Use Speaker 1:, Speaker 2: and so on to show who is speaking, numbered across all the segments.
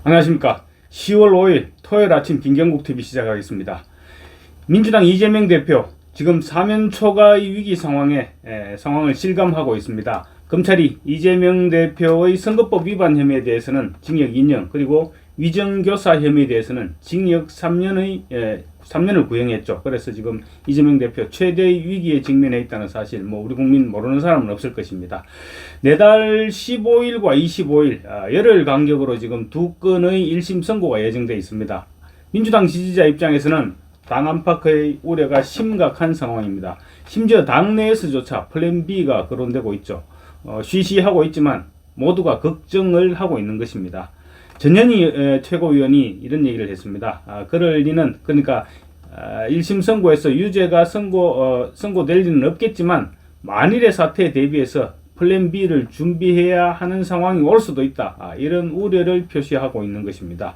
Speaker 1: 안녕하십니까. 10월 5일 토요일 아침 김경국TV 시작하겠습니다. 민주당 이재명 대표 지금 사면 초과의 위기 상황을 실감하고 있습니다. 검찰이 이재명 대표의 선거법 위반 혐의에 대해서는 징역 2년, 그리고 위정교사 혐의에 대해서는 징역 3년을 구형했죠. 그래서 지금 이재명 대표 최대의 위기에 직면해 있다는 사실, 우리 국민 모르는 사람은 없을 것입니다. 내달 15일과 25일 열흘 간격으로 지금 두 건의 1심 선고가 예정되어 있습니다. 민주당 지지자 입장에서는 당 안팎의 우려가 심각한 상황입니다. 심지어 당내에서조차 플랜 B가 거론되고 있죠. 쉬쉬하고 있지만 모두가 걱정을 하고 있는 것입니다. 전현희 최고위원이 이런 얘기를 했습니다. 그럴 리는, 그러니까 1심 선고에서 유죄가 선고될 리는 없겠지만 만일의 사태에 대비해서 플랜 B를 준비해야 하는 상황이 올 수도 있다. 이런 우려를 표시하고 있는 것입니다.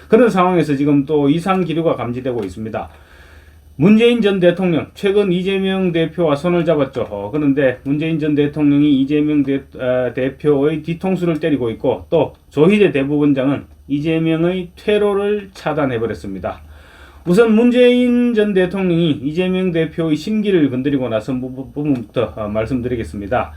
Speaker 1: 그런 상황에서 지금 또 이상 기류가 감지되고 있습니다. 문재인 전 대통령 최근 이재명 대표와 손을 잡았죠. 그런데 문재인 전 대통령이 이재명 대표의 뒤통수를 때리고 있고, 또 조희대 대법원장은 이재명의 퇴로를 차단해버렸습니다. 우선 문재인 전 대통령이 이재명 대표의 심기를 건드리고 나선 부분부터 말씀드리겠습니다.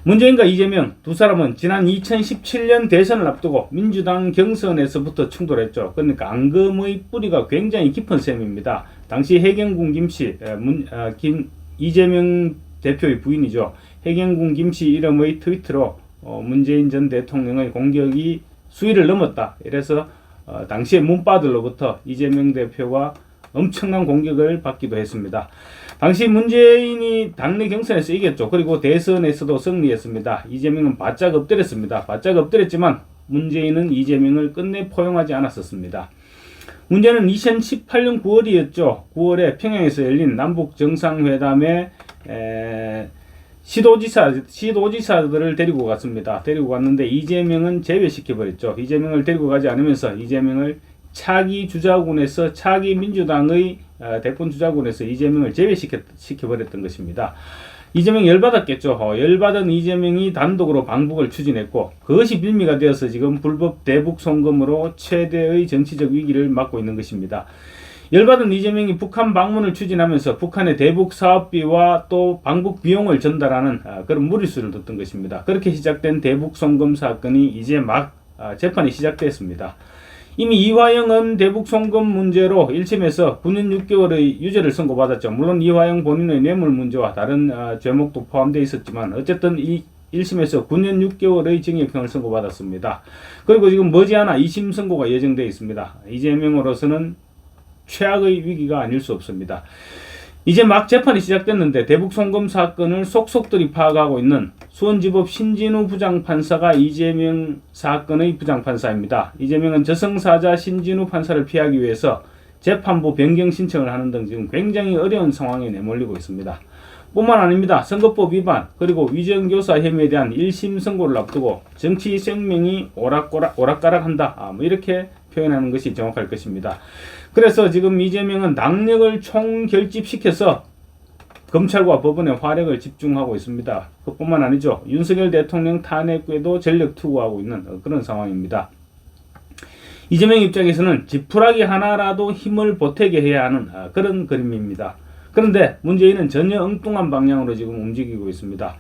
Speaker 1: 문재인과 이재명 두 사람은 지난 2017년 대선을 앞두고 민주당 경선에서부터 충돌했죠. 그러니까 앙금의 뿌리가 굉장히 깊은 셈입니다. 당시 해경군 김씨, 이재명 대표의 부인이죠. 해경군 김씨 이름의 트위터로 문재인 전 대통령의 공격이 수위를 넘었다. 이래서 당시에 문바들로부터 이재명 대표가 엄청난 공격을 받기도 했습니다. 당시 문재인이 당내 경선에서 이겼죠. 그리고 대선에서도 승리했습니다. 이재명은 바짝 엎드렸습니다. 바짝 엎드렸지만 문재인은 이재명을 끝내 포용하지 않았었습니다. 문제는 2018년 9월이었죠. 9월에 평양에서 열린 남북 정상회담에 시도지사들을 데리고 갔습니다. 데리고 갔는데 이재명은 제외시켜버렸죠. 이재명을 데리고 가지 않으면서 이재명을 차기 주자군에서, 차기 민주당의 대권 주자군에서 이재명을 제외시켜버렸던 것입니다. 이재명 열받았겠죠. 열받은 이재명이 단독으로 방북을 추진했고, 그것이 빌미가 되어서 지금 불법 대북 송금으로 최대의 정치적 위기를 맞고 있는 것입니다. 열받은 이재명이 북한 방문을 추진하면서 북한의 대북 사업비와 또 방북 비용을 전달하는 그런 무리수를 뒀던 것입니다. 그렇게 시작된 대북 송금 사건이 이제 막 재판이 시작됐습니다. 이미 이화영은 대북 송금 문제로 1심에서 9년 6개월의 유죄를 선고받았죠. 물론 이화영 본인의 뇌물 문제와 다른 죄목도 포함되어 있었지만 어쨌든 1심에서 9년 6개월의 징역형을 선고받았습니다. 그리고 지금 머지않아 2심 선고가 예정되어 있습니다. 이재명으로서는 최악의 위기가 아닐 수 없습니다. 이제 막 재판이 시작됐는데 대북 송금 사건을 속속들이 파악하고 있는 수원지법 신진우 부장판사가 이재명 사건의 부장판사입니다. 이재명은 저승사자 신진우 판사를 피하기 위해서 재판부 변경 신청을 하는 등 지금 굉장히 어려운 상황에 내몰리고 있습니다. 뿐만 아닙니다. 선거법 위반 그리고 위정교사 혐의에 대한 1심 선고를 앞두고 정치 생명이 오락가락한다. 이렇게 표현하는 것이 정확할 것입니다. 그래서 지금 이재명은 당력을 총결집시켜서 검찰과 법원의 화력을 집중하고 있습니다. 그뿐만 아니죠. 윤석열 대통령 탄핵에도 전력 투구하고 있는 그런 상황입니다. 이재명 입장에서는 지푸라기 하나라도 힘을 보태게 해야 하는 그런 그림입니다. 그런데 문재인은 전혀 엉뚱한 방향으로 지금 움직이고 있습니다.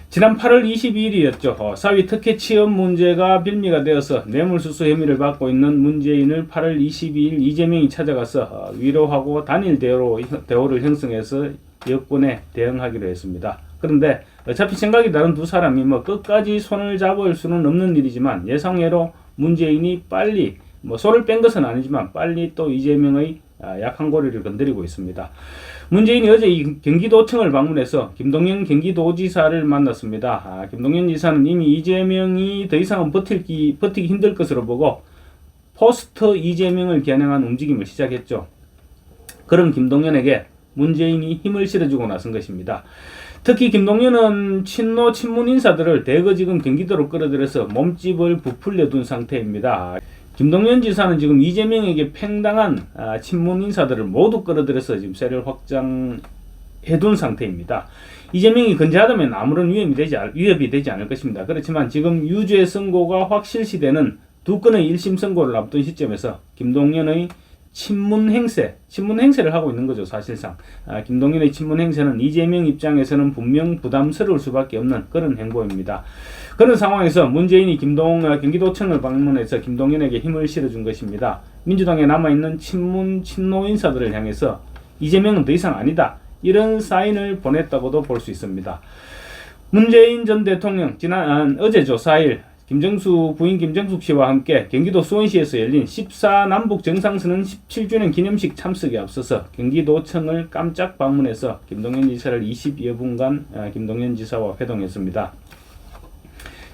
Speaker 1: 지난 8월 22일이었죠. 사위 특혜 취업 문제가 빌미가 되어서 뇌물수수 혐의를 받고 있는 문재인을 8월 22일 이재명이 찾아가서 위로하고 단일 대오를 형성해서 여권에 대응하기로 했습니다. 그런데 어차피 생각이 다른 두 사람이 끝까지 손을 잡을 수는 없는 일이지만 예상외로 문재인이 빨리 손을 뺀 것은 아니지만 빨리 또 이재명의 약한 고리를 건드리고 있습니다. 문재인이 어제 경기도청을 방문해서 김동연 경기도지사를 만났습니다. 김동연 지사는 이미 이재명이 더 이상은 버티기 힘들 것으로 보고 포스트 이재명을 겨냥한 움직임을 시작했죠. 그런 김동연에게 문재인이 힘을 실어주고 나선 것입니다. 특히 김동연은 친문 인사들을 대거 지금 경기도로 끌어들여서 몸집을 부풀려 둔 상태입니다. 김동연 지사는 지금 이재명에게 팽당한 친문 인사들을 모두 끌어들여서 지금 세를 확장해둔 상태입니다. 이재명이 건재하다면 아무런 위협이 되지 않을 것입니다. 그렇지만 지금 유죄 선고가 확실시되는 두 건의 1심 선고를 앞둔 시점에서 김동연의 친문 행세를 하고 있는 거죠, 사실상. 김동연의 친문 행세는 이재명 입장에서는 분명 부담스러울 수밖에 없는 그런 행보입니다. 그런 상황에서 문재인이 경기도청을 방문해서 김동연에게 힘을 실어준 것입니다. 민주당에 남아있는 친노 인사들을 향해서 이재명은 더 이상 아니다, 이런 사인을 보냈다고도 볼 수 있습니다. 문재인 전 대통령 어제죠, 4일 김정수 부인 김정숙 씨와 함께 경기도 수원시에서 열린 14 남북 정상선언 17주년 기념식 참석에 앞서서 경기도청을 깜짝 방문해서 김동연 지사를 20여 분간 김동연 지사와 회동했습니다.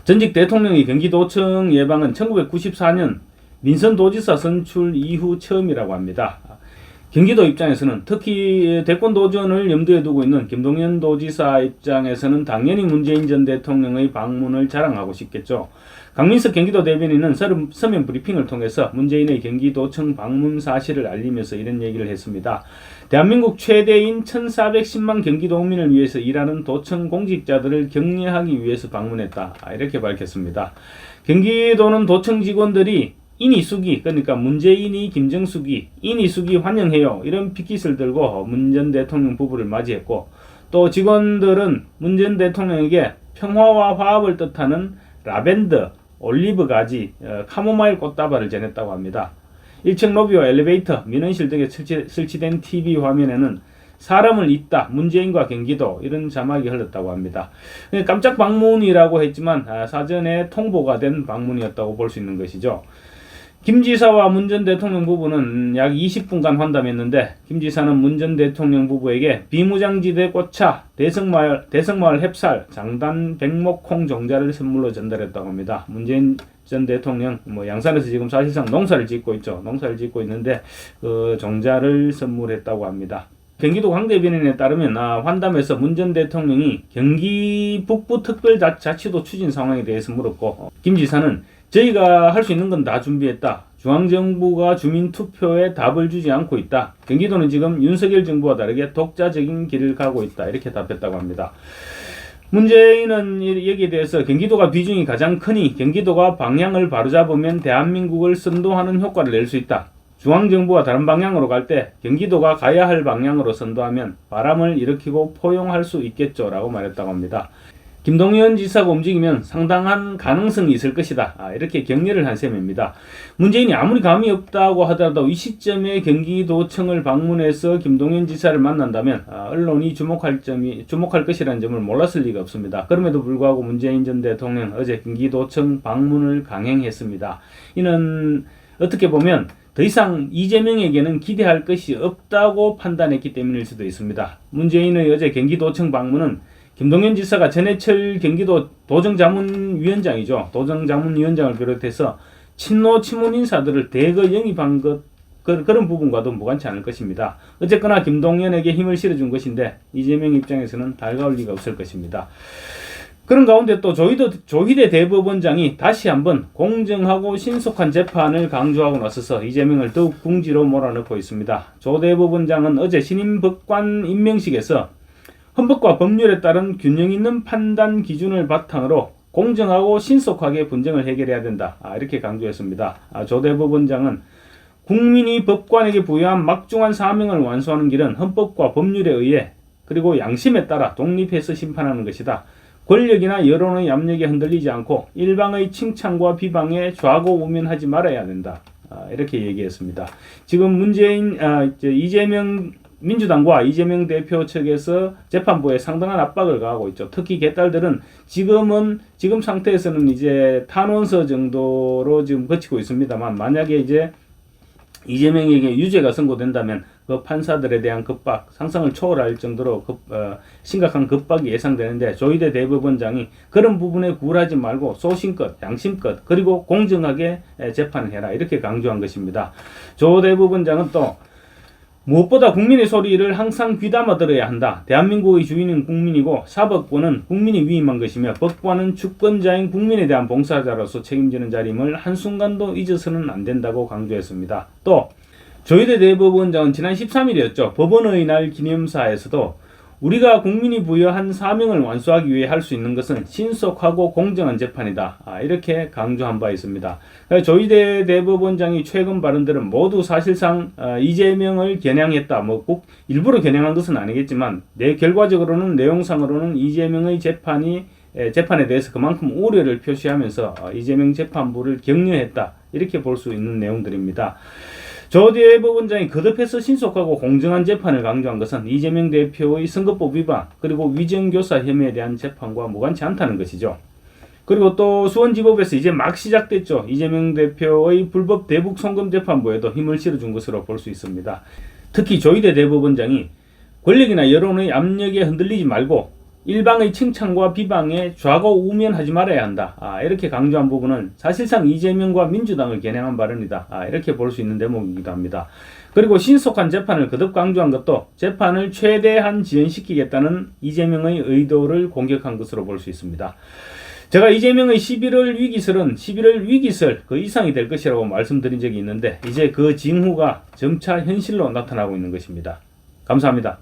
Speaker 1: 전직 대통령이 경기도청 예방은 1994년 민선도지사 선출 이후 처음이라고 합니다. 경기도 입장에서는 특히 대권 도전을 염두에 두고 있는 김동연 도지사 입장에서는 당연히 문재인 전 대통령의 방문을 자랑하고 싶겠죠. 강민석 경기도 대변인은 서면 브리핑을 통해서 문재인의 경기도청 방문 사실을 알리면서 이런 얘기를 했습니다. 대한민국 최대인 1410만 경기도민을 위해서 일하는 도청 공직자들을 격려하기 위해서 방문했다, 이렇게 밝혔습니다. 경기도는 도청 직원들이 인이수기, 그러니까 문재인이 김정숙이 인이수기 환영해요, 이런 핏깃을 들고 문 전 대통령 부부를 맞이했고, 또 직원들은 문 전 대통령에게 평화와 화합을 뜻하는 라벤더, 올리브 가지, 카모마일 꽃다발을 전했다고 합니다. 1층 로비와 엘리베이터, 민원실 등에 설치된 TV 화면에는 사람을 잇다, 문재인과 경기도, 이런 자막이 흘렀다고 합니다. 깜짝 방문이라고 했지만 사전에 통보가 된 방문이었다고 볼 수 있는 것이죠. 김 지사와 문 전 대통령 부부는 약 20분간 환담했는데, 김 지사는 문 전 대통령 부부에게 비무장지대 꽃차, 대성마을 햅쌀, 장단 백목콩 종자를 선물로 전달했다고 합니다. 문재인 전 대통령 양산에서 지금 사실상 농사를 짓고 있는데 그 종자를 선물했다고 합니다. 경기도 강 대변인에 따르면 환담에서 문 전 대통령이 경기 북부특별자치도 추진 상황에 대해서 물었고, 김 지사는 저희가 할 수 있는 건 다 준비했다. 중앙정부가 주민투표에 답을 주지 않고 있다. 경기도는 지금 윤석열 정부와 다르게 독자적인 길을 가고 있다, 이렇게 답했다고 합니다. 문재인은 여기에 대해서 경기도가 비중이 가장 크니 경기도가 방향을 바로잡으면 대한민국을 선도하는 효과를 낼 수 있다. 중앙정부가 다른 방향으로 갈 때 경기도가 가야 할 방향으로 선도하면 바람을 일으키고 포용할 수 있겠죠, 라고 말했다고 합니다. 김동연 지사가 움직이면 상당한 가능성이 있을 것이다, 이렇게 격려를 한 셈입니다. 문재인이 아무리 감이 없다고 하더라도 이 시점에 경기도청을 방문해서 김동연 지사를 만난다면 언론이 주목할 것이라는 점을 몰랐을 리가 없습니다. 그럼에도 불구하고 문재인 전 대통령 어제 경기도청 방문을 강행했습니다. 이는 어떻게 보면 더 이상 이재명에게는 기대할 것이 없다고 판단했기 때문일 수도 있습니다. 문재인의 어제 경기도청 방문은 김동연 지사가 전해철 경기도 도정자문위원장이죠. 도정자문위원장을 비롯해서 친노 친문 인사들을 대거 영입한 그런 부분과도 무관치 않을 것입니다. 어쨌거나 김동연에게 힘을 실어준 것인데 이재명 입장에서는 달가울 리가 없을 것입니다. 그런 가운데 또 조희대 대법원장이 다시 한번 공정하고 신속한 재판을 강조하고 나서서 이재명을 더욱 궁지로 몰아넣고 있습니다. 조 대법원장은 어제 신임 법관 임명식에서 헌법과 법률에 따른 균형 있는 판단 기준을 바탕으로 공정하고 신속하게 분쟁을 해결해야 된다, 이렇게 강조했습니다. 조 대법원장은 국민이 법관에게 부여한 막중한 사명을 완수하는 길은 헌법과 법률에 의해 그리고 양심에 따라 독립해서 심판하는 것이다. 권력이나 여론의 압력에 흔들리지 않고 일방의 칭찬과 비방에 좌고우면하지 말아야 된다, 이렇게 얘기했습니다. 지금 이재명 민주당과 이재명 대표 측에서 재판부에 상당한 압박을 가하고 있죠. 특히 개딸들은 지금 상태에서는 이제 탄원서 정도로 지금 거치고 있습니다만, 만약에 이제 이재명에게 유죄가 선고된다면 그 판사들에 대한 급박, 상상을 초월할 정도로 심각한 급박이 예상되는데, 조희대 대법원장이 그런 부분에 굴하지 말고 소신껏, 양심껏, 그리고 공정하게 재판을 해라, 이렇게 강조한 것입니다. 조 대법원장은 또 무엇보다 국민의 소리를 항상 귀담아 들어야 한다. 대한민국의 주인은 국민이고 사법권은 국민이 위임한 것이며 법관은 주권자인 국민에 대한 봉사자로서 책임지는 자림을 한순간도 잊어서는 안 된다고 강조했습니다. 또 조희대 대법원장은 지난 13일이었죠. 법원의 날 기념사에서도 우리가 국민이 부여한 사명을 완수하기 위해 할 수 있는 것은 신속하고 공정한 재판이다. 이렇게 강조한 바 있습니다. 조희대 대법원장이 최근 발언들은 모두 사실상 이재명을 겨냥했다. 꼭 일부러 겨냥한 것은 아니겠지만 결과적으로는 내용상으로는 이재명의 재판에 대해서 그만큼 우려를 표시하면서 이재명 재판부를 격려했다. 이렇게 볼 수 있는 내용들입니다. 조 대법원장이 거듭해서 신속하고 공정한 재판을 강조한 것은 이재명 대표의 선거법 위반 그리고 위정교사 혐의에 대한 재판과 무관치 않다는 것이죠. 그리고 또 수원지법에서 이제 막 시작됐죠. 이재명 대표의 불법 대북 송금 재판부에도 힘을 실어준 것으로 볼 수 있습니다. 특히 조희대 대법원장이 권력이나 여론의 압력에 흔들리지 말고 일방의 칭찬과 비방에 좌고우면하지 말아야 한다. 이렇게 강조한 부분은 사실상 이재명과 민주당을 겨냥한 발언이다. 이렇게 볼 수 있는 대목이기도 합니다. 그리고 신속한 재판을 거듭 강조한 것도 재판을 최대한 지연시키겠다는 이재명의 의도를 공격한 것으로 볼 수 있습니다. 제가 이재명의 11월 위기설 그 이상이 될 것이라고 말씀드린 적이 있는데 이제 그 징후가 점차 현실로 나타나고 있는 것입니다. 감사합니다.